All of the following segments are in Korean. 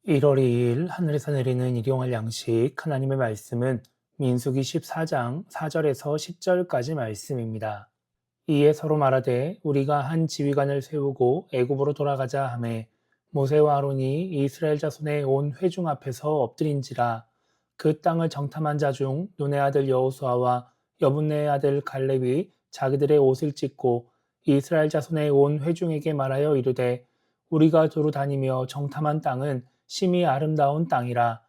1월 2일 하늘에서 내리는 일용할 양식 하나님의 말씀은 민수기 14장 4절에서 10절까지 말씀입니다. 이에 서로 말하되 우리가 한 지휘관을 세우고 애굽으로 돌아가자 하매 모세와 아론이 이스라엘 자손의 온 회중 앞에서 엎드린지라. 그 땅을 정탐한 자 중 눈의 아들 여호수아와 여분네의 아들 갈렙이 자기들의 옷을 찢고 이스라엘 자손의 온 회중에게 말하여 이르되 우리가 두루 다니며 정탐한 땅은 심히 아름다운 땅이라.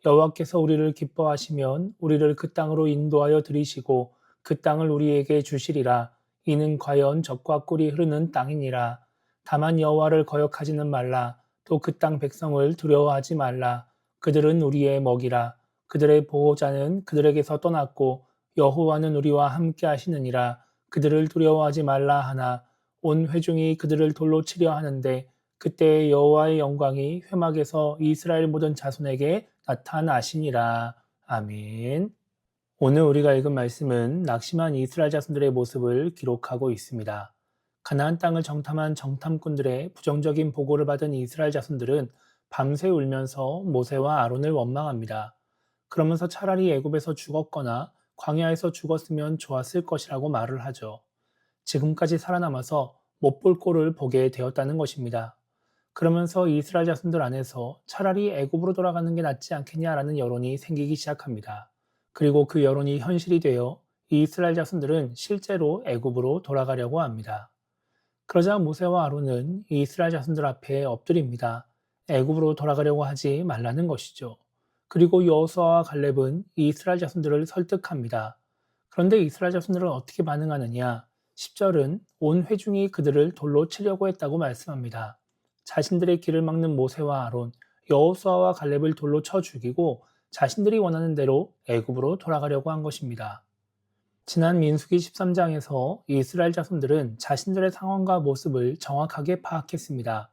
여호와께서 우리를 기뻐하시면 우리를 그 땅으로 인도하여 들이시고 그 땅을 우리에게 주시리라. 이는 과연 젖과 꿀이 흐르는 땅이니라. 다만 여호와를 거역하지는 말라. 또 그 땅 백성을 두려워하지 말라. 그들은 우리의 먹이라. 그들의 보호자는 그들에게서 떠났고 여호와는 우리와 함께 하시느니라. 그들을 두려워하지 말라 하나 온 회중이 그들을 돌로 치려 하는데 그때 여호와의 영광이 회막에서 이스라엘 모든 자손에게 나타나시니라. 아멘. 오늘 우리가 읽은 말씀은 낙심한 이스라엘 자손들의 모습을 기록하고 있습니다. 가나안 땅을 정탐한 정탐꾼들의 부정적인 보고를 받은 이스라엘 자손들은 밤새 울면서 모세와 아론을 원망합니다. 그러면서 차라리 애굽에서 죽었거나 광야에서 죽었으면 좋았을 것이라고 말을 하죠. 지금까지 살아남아서 못 볼 꼴을 보게 되었다는 것입니다. 그러면서 이스라엘 자손들 안에서 차라리 애굽으로 돌아가는 게 낫지 않겠냐라는 여론이 생기기 시작합니다. 그리고 그 여론이 현실이 되어 이스라엘 자손들은 실제로 애굽으로 돌아가려고 합니다. 그러자 모세와 아론은 이스라엘 자손들 앞에 엎드립니다. 애굽으로 돌아가려고 하지 말라는 것이죠. 그리고 여호수아와 갈렙은 이스라엘 자손들을 설득합니다. 그런데 이스라엘 자손들은 어떻게 반응하느냐? 10절은 온 회중이 그들을 돌로 치려고 했다고 말씀합니다. 자신들의 길을 막는 모세와 아론, 여호수아와 갈렙을 돌로 쳐 죽이고 자신들이 원하는 대로 애굽으로 돌아가려고 한 것입니다. 지난 민수기 13장에서 이스라엘 자손들은 자신들의 상황과 모습을 정확하게 파악했습니다.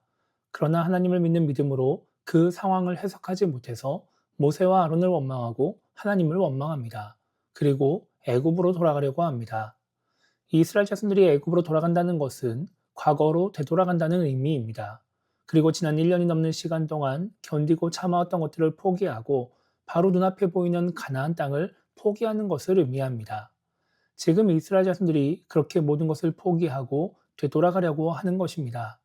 그러나 하나님을 믿는 믿음으로 그 상황을 해석하지 못해서 모세와 아론을 원망하고 하나님을 원망합니다. 그리고 애굽으로 돌아가려고 합니다. 이스라엘 자손들이 애굽으로 돌아간다는 것은 과거로 되돌아간다는 의미입니다. 그리고 지난 1년이 넘는 시간 동안 견디고 참아왔던 것들을 포기하고 바로 눈앞에 보이는 가나안 땅을 포기하는 것을 의미합니다. 지금 이스라엘 자손들이 그렇게 모든 것을 포기하고 되돌아가려고 하는 것입니다.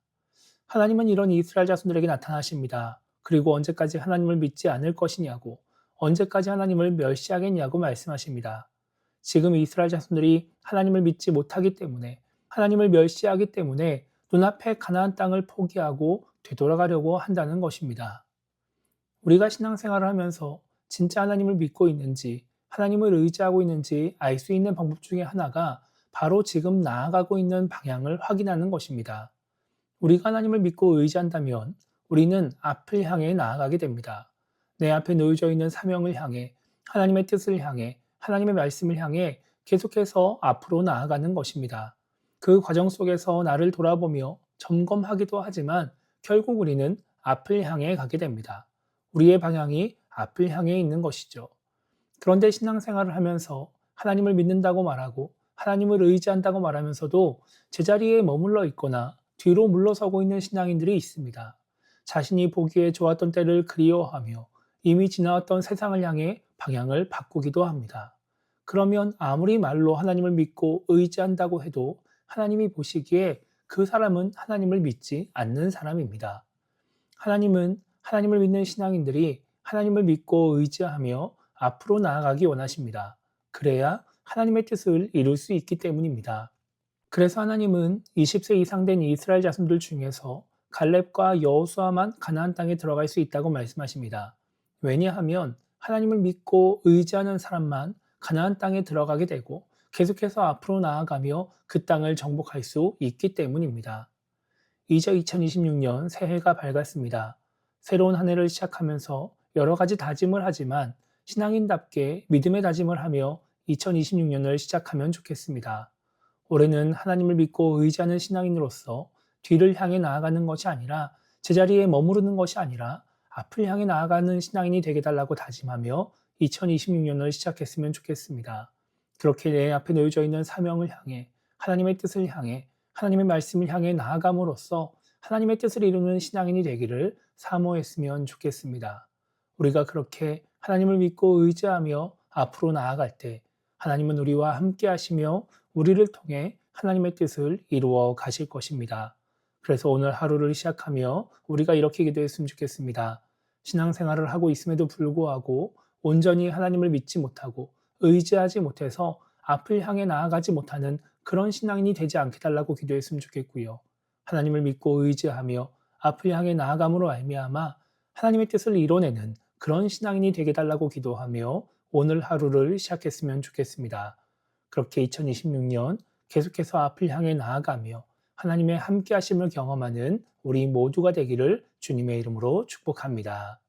하나님은 이런 이스라엘 자손들에게 나타나십니다. 그리고 언제까지 하나님을 믿지 않을 것이냐고, 언제까지 하나님을 멸시하겠냐고 말씀하십니다. 지금 이스라엘 자손들이 하나님을 믿지 못하기 때문에, 하나님을 멸시하기 때문에 눈앞에 가나안 땅을 포기하고 되돌아가려고 한다는 것입니다. 우리가 신앙생활을 하면서 진짜 하나님을 믿고 있는지, 하나님을 의지하고 있는지 알 수 있는 방법 중에 하나가 바로 지금 나아가고 있는 방향을 확인하는 것입니다. 우리가 하나님을 믿고 의지한다면 우리는 앞을 향해 나아가게 됩니다. 내 앞에 놓여져 있는 사명을 향해, 하나님의 뜻을 향해, 하나님의 말씀을 향해 계속해서 앞으로 나아가는 것입니다. 그 과정 속에서 나를 돌아보며 점검하기도 하지만 결국 우리는 앞을 향해 가게 됩니다. 우리의 방향이 앞을 향해 있는 것이죠. 그런데 신앙생활을 하면서 하나님을 믿는다고 말하고 하나님을 의지한다고 말하면서도 제자리에 머물러 있거나 뒤로 물러서고 있는 신앙인들이 있습니다. 자신이 보기에 좋았던 때를 그리워하며 이미 지나왔던 세상을 향해 방향을 바꾸기도 합니다. 그러면 아무리 말로 하나님을 믿고 의지한다고 해도 하나님이 보시기에 그 사람은 하나님을 믿지 않는 사람입니다. 하나님은 하나님을 믿는 신앙인들이 하나님을 믿고 의지하며 앞으로 나아가기 원하십니다. 그래야 하나님의 뜻을 이룰 수 있기 때문입니다. 그래서 하나님은 20세 이상 된 이스라엘 자손들 중에서 갈렙과 여호수아만 가나안 땅에 들어갈 수 있다고 말씀하십니다. 왜냐하면 하나님을 믿고 의지하는 사람만 가나안 땅에 들어가게 되고 계속해서 앞으로 나아가며 그 땅을 정복할 수 있기 때문입니다. 이제 2026년 새해가 밝았습니다. 새로운 한 해를 시작하면서 여러 가지 다짐을 하지만 신앙인답게 믿음의 다짐을 하며 2026년을 시작하면 좋겠습니다. 올해는 하나님을 믿고 의지하는 신앙인으로서 뒤를 향해 나아가는 것이 아니라 제자리에 머무르는 것이 아니라 앞을 향해 나아가는 신앙인이 되게 달라고 다짐하며 2026년을 시작했으면 좋겠습니다. 그렇게 내 앞에 놓여져 있는 사명을 향해 하나님의 뜻을 향해 하나님의 말씀을 향해 나아감으로써 하나님의 뜻을 이루는 신앙인이 되기를 사모했으면 좋겠습니다. 우리가 그렇게 하나님을 믿고 의지하며 앞으로 나아갈 때 하나님은 우리와 함께 하시며 우리를 통해 하나님의 뜻을 이루어 가실 것입니다. 그래서 오늘 하루를 시작하며 우리가 이렇게 기도했으면 좋겠습니다. 신앙생활을 하고 있음에도 불구하고 온전히 하나님을 믿지 못하고 의지하지 못해서 앞을 향해 나아가지 못하는 그런 신앙인이 되지 않게 달라고 기도했으면 좋겠고요. 하나님을 믿고 의지하며 앞을 향해 나아감으로 말미암아 하나님의 뜻을 이뤄내는 그런 신앙인이 되게 달라고 기도하며 오늘 하루를 시작했으면 좋겠습니다. 그렇게 2026년 계속해서 앞을 향해 나아가며 하나님의 함께 하심을 경험하는 우리 모두가 되기를 주님의 이름으로 축복합니다.